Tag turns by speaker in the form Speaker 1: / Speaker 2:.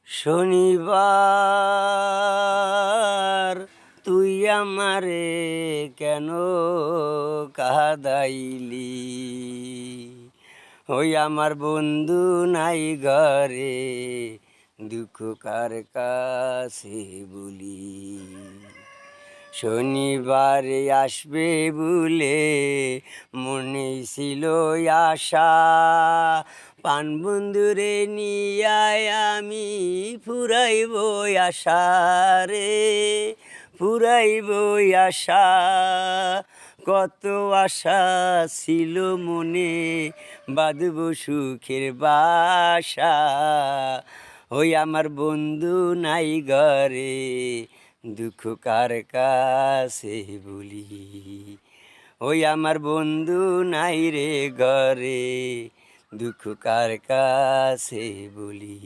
Speaker 1: শনিবার তুই আমারে কেন কাঁদাইলি? ওই আমার বন্ধু নাই ঘরে, দুঃখ কার কাছে বলি? শনিবারে আসবে বলে মনে ছিল আশা, পান বন্ধুরে নিয়ে আমি ফুরাইব আশা রে, ফুরাইব আশা। কত আশা ছিল মনে, বাঁধব সুখের বাসা। ওই আমার বন্ধু নাই ঘরে, দুঃখ কার কাছে বলি? ওই আমার বন্ধু নাই রে ঘরে, দুঃখ কার কাছে বলি?